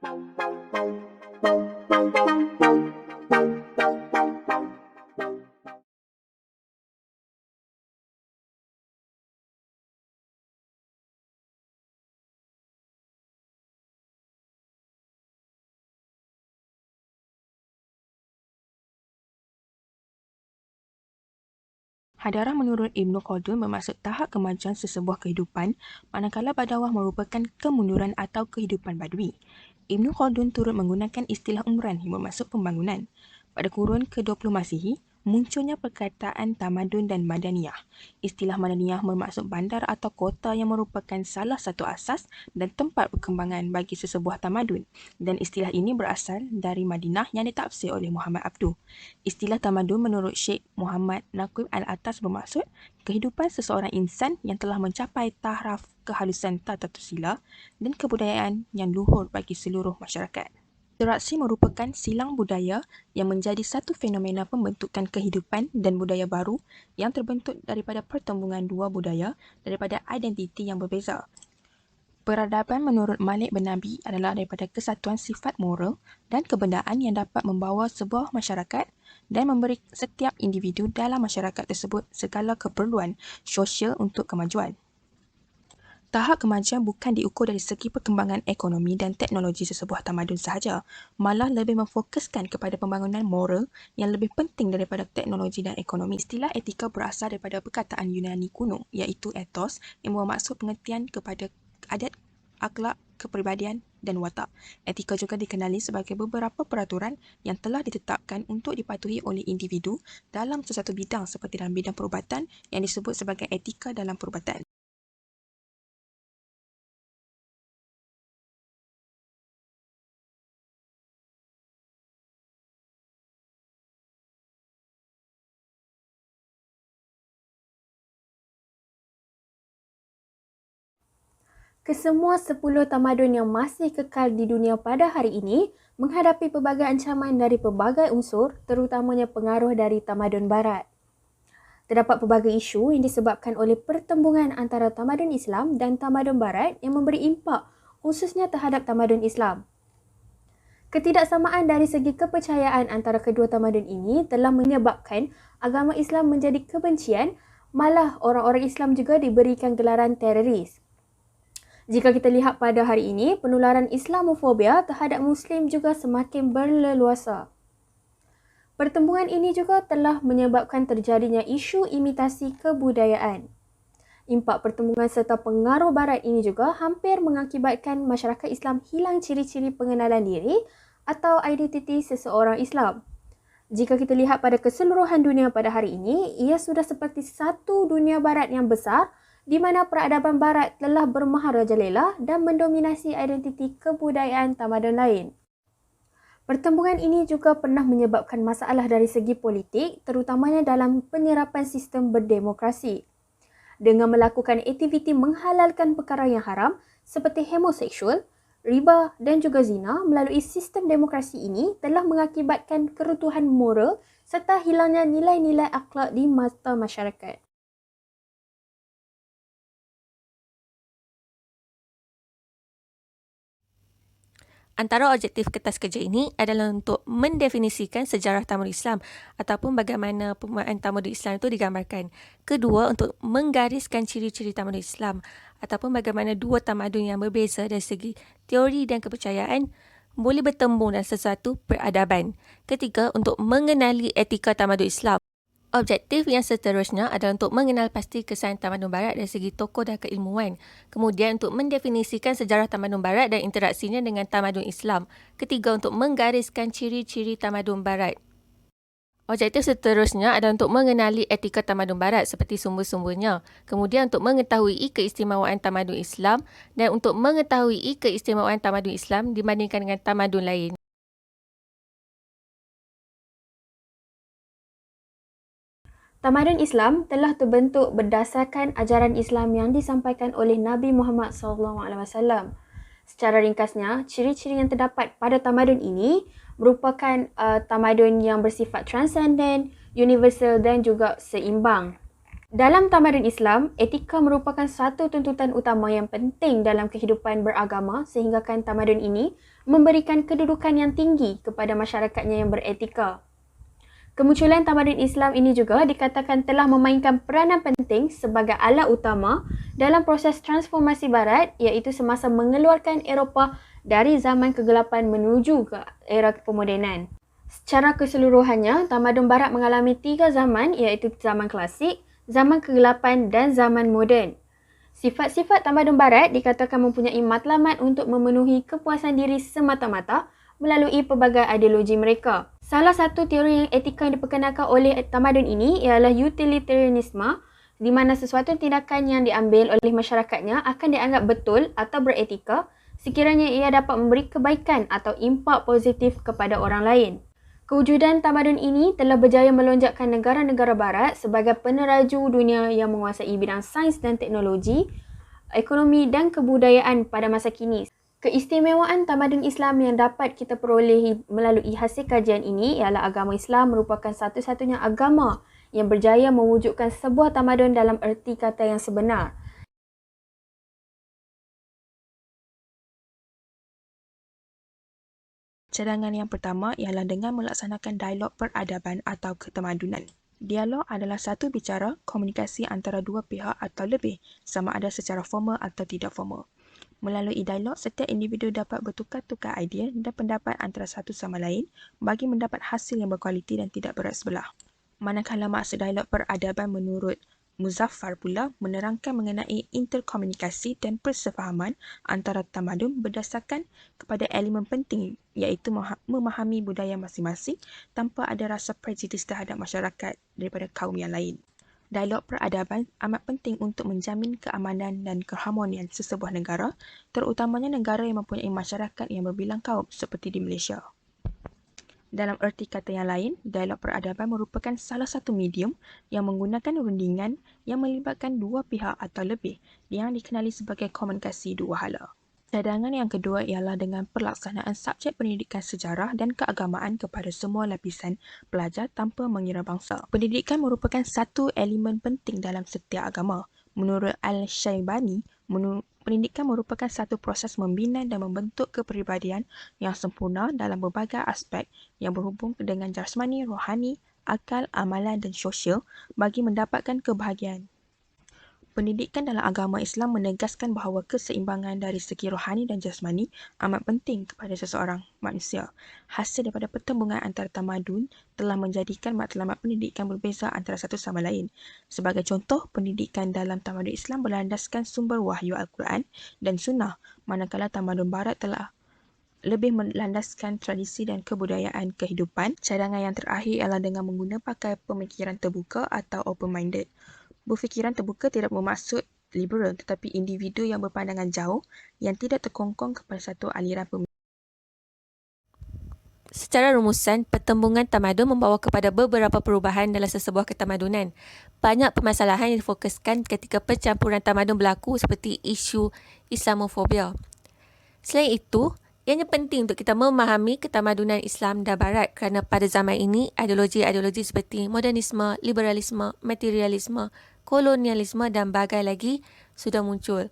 Hadarah menurut Ibn Khaldun bermaksud tahap kemajuan sesebuah kehidupan, manakala badawah merupakan kemunduran atau kehidupan badui. Ibn Khaldun turut menggunakan istilah umran yang bermaksud pembangunan. Pada kurun ke-20 Masihi, munculnya perkataan tamadun dan madaniyah. Istilah madaniyah bermaksud bandar atau kota yang merupakan salah satu asas dan tempat perkembangan bagi sesebuah tamadun, dan istilah ini berasal dari Madinah yang ditafsir oleh Muhammad Abduh. Istilah tamadun menurut Syekh Muhammad Naqib Al-Atas bermaksud kehidupan seseorang insan yang telah mencapai taraf kehalusan tata sila dan kebudayaan yang luhur bagi seluruh masyarakat. Interaksi merupakan silang budaya yang menjadi satu fenomena pembentukan kehidupan dan budaya baru yang terbentuk daripada pertembungan dua budaya daripada identiti yang berbeza. Peradaban menurut Malik bin Nabi adalah daripada kesatuan sifat moral dan kebendaan yang dapat membawa sebuah masyarakat dan memberi setiap individu dalam masyarakat tersebut segala keperluan sosial untuk kemajuan. Tahap kemajuan bukan diukur dari segi perkembangan ekonomi dan teknologi sesebuah tamadun sahaja, malah lebih memfokuskan kepada pembangunan moral yang lebih penting daripada teknologi dan ekonomi. Istilah etika berasal daripada perkataan Yunani kuno, iaitu ethos, yang bermaksud pengertian kepada adat, akhlak, kepribadian dan watak. Etika juga dikenali sebagai beberapa peraturan yang telah ditetapkan untuk dipatuhi oleh individu dalam sesuatu bidang seperti dalam bidang perubatan yang disebut sebagai etika dalam perubatan. Kesemua 10 tamadun yang masih kekal di dunia pada hari ini menghadapi pelbagai ancaman dari pelbagai unsur, terutamanya pengaruh dari tamadun barat. Terdapat pelbagai isu yang disebabkan oleh pertembungan antara tamadun Islam dan tamadun barat yang memberi impak khususnya terhadap tamadun Islam. Ketidaksamaan dari segi kepercayaan antara kedua tamadun ini telah menyebabkan agama Islam menjadi kebencian, malah orang-orang Islam juga diberikan gelaran teroris. Jika kita lihat pada hari ini, penularan Islamofobia terhadap Muslim juga semakin berleluasa. Pertembungan ini juga telah menyebabkan terjadinya isu imitasi kebudayaan. Impak pertembungan serta pengaruh barat ini juga hampir mengakibatkan masyarakat Islam hilang ciri-ciri pengenalan diri atau identiti seseorang Islam. Jika kita lihat pada keseluruhan dunia pada hari ini, ia sudah seperti satu dunia barat yang besar di mana peradaban barat telah bermaharajalela dan mendominasi identiti kebudayaan tamadun lain. Pertembungan ini juga pernah menyebabkan masalah dari segi politik, terutamanya dalam penyerapan sistem berdemokrasi. Dengan melakukan aktiviti menghalalkan perkara yang haram seperti homoseksual, riba dan juga zina melalui sistem demokrasi ini telah mengakibatkan keruntuhan moral serta hilangnya nilai-nilai akhlak di mata masyarakat. Antara objektif kertas kerja ini adalah untuk mendefinisikan sejarah tamadun Islam ataupun bagaimana pemahaman tamadun Islam itu digambarkan. Kedua, untuk menggariskan ciri-ciri tamadun Islam ataupun bagaimana dua tamadun yang berbeza dari segi teori dan kepercayaan boleh bertembung dalam sesuatu peradaban. Ketiga, untuk mengenali etika tamadun Islam. Objektif yang seterusnya adalah untuk mengenal pasti kesan tamadun barat dari segi tokoh dan keilmuan. Kemudian untuk mendefinisikan sejarah tamadun barat dan interaksinya dengan tamadun Islam. Ketiga, untuk menggariskan ciri-ciri tamadun barat. Objektif seterusnya adalah untuk mengenali etika tamadun barat seperti sumber-sumbernya. Kemudian untuk mengetahui keistimewaan tamadun Islam dan untuk mengetahui keistimewaan tamadun Islam dibandingkan dengan tamadun lain. Tamadun Islam telah terbentuk berdasarkan ajaran Islam yang disampaikan oleh Nabi Muhammad SAW. Secara ringkasnya, ciri-ciri yang terdapat pada tamadun ini merupakan tamadun yang bersifat transcendent, universal dan juga seimbang. Dalam tamadun Islam, etika merupakan satu tuntutan utama yang penting dalam kehidupan beragama sehinggakan tamadun ini memberikan kedudukan yang tinggi kepada masyarakatnya yang beretika. Kemunculan tamadun Islam ini juga dikatakan telah memainkan peranan penting sebagai alat utama dalam proses transformasi Barat, iaitu semasa mengeluarkan Eropah dari zaman kegelapan menuju ke era kemodenan. Secara keseluruhannya, tamadun Barat mengalami 3 zaman, iaitu zaman klasik, zaman kegelapan dan zaman moden. Sifat-sifat tamadun Barat dikatakan mempunyai matlamat untuk memenuhi kepuasan diri semata-mata melalui pelbagai ideologi mereka. Salah satu teori yang etika yang diperkenalkan oleh tamadun ini ialah utilitarianisme, di mana sesuatu tindakan yang diambil oleh masyarakatnya akan dianggap betul atau beretika sekiranya ia dapat memberi kebaikan atau impak positif kepada orang lain. Kewujudan tamadun ini telah berjaya melonjakkan negara-negara Barat sebagai peneraju dunia yang menguasai bidang sains dan teknologi, ekonomi dan kebudayaan pada masa kini. Keistimewaan tamadun Islam yang dapat kita perolehi melalui hasil kajian ini ialah agama Islam merupakan satu-satunya agama yang berjaya mewujudkan sebuah tamadun dalam erti kata yang sebenar. Cadangan yang pertama ialah dengan melaksanakan dialog peradaban atau ketamadunan. Dialog adalah satu bicara, komunikasi antara dua pihak atau lebih, sama ada secara formal atau tidak formal. Melalui dialog, setiap individu dapat bertukar-tukar idea dan pendapat antara satu sama lain bagi mendapat hasil yang berkualiti dan tidak berat sebelah. Manakala maksud dialog peradaban menurut Muzaffar pula menerangkan mengenai interkomunikasi dan persefahaman antara tamadun berdasarkan kepada elemen penting iaitu memahami budaya masing-masing tanpa ada rasa prejudis terhadap masyarakat daripada kaum yang lain. Dialog peradaban amat penting untuk menjamin keamanan dan keharmonian sesebuah negara, terutamanya negara yang mempunyai masyarakat yang berbilang kaum seperti di Malaysia. Dalam erti kata yang lain, dialog peradaban merupakan salah satu medium yang menggunakan rundingan yang melibatkan dua pihak atau lebih yang dikenali sebagai komunikasi dua hala. Cadangan yang kedua ialah dengan pelaksanaan subjek pendidikan sejarah dan keagamaan kepada semua lapisan pelajar tanpa mengira bangsa. Pendidikan merupakan satu elemen penting dalam setiap agama. Menurut Al-Syaibani, pendidikan merupakan satu proses membina dan membentuk kepribadian yang sempurna dalam berbagai aspek yang berhubung dengan jasmani, rohani, akal, amalan dan sosial bagi mendapatkan kebahagiaan. Pendidikan dalam agama Islam menegaskan bahawa keseimbangan dari segi rohani dan jasmani amat penting kepada seseorang manusia. Hasil daripada pertembungan antara tamadun telah menjadikan matlamat pendidikan berbeza antara satu sama lain. Sebagai contoh, pendidikan dalam tamadun Islam berlandaskan sumber wahyu Al-Quran dan Sunnah, manakala tamadun Barat telah lebih melandaskan tradisi dan kebudayaan kehidupan. Cadangan yang terakhir ialah dengan menggunakan pakai pemikiran terbuka atau open-minded. Berfikiran terbuka tidak bermaksud liberal, tetapi individu yang berpandangan jauh yang tidak terkongkong kepada satu aliran pemikiran. Secara rumusan, pertembungan tamadun membawa kepada beberapa perubahan dalam sesebuah ketamadunan. Banyak permasalahan yang difokuskan ketika pencampuran tamadun berlaku seperti isu Islamofobia. Selain itu, ianya penting untuk kita memahami ketamadunan Islam dan Barat kerana pada zaman ini, ideologi-ideologi seperti modernisme, liberalisme, materialisme, kolonialisme dan bagai lagi sudah muncul.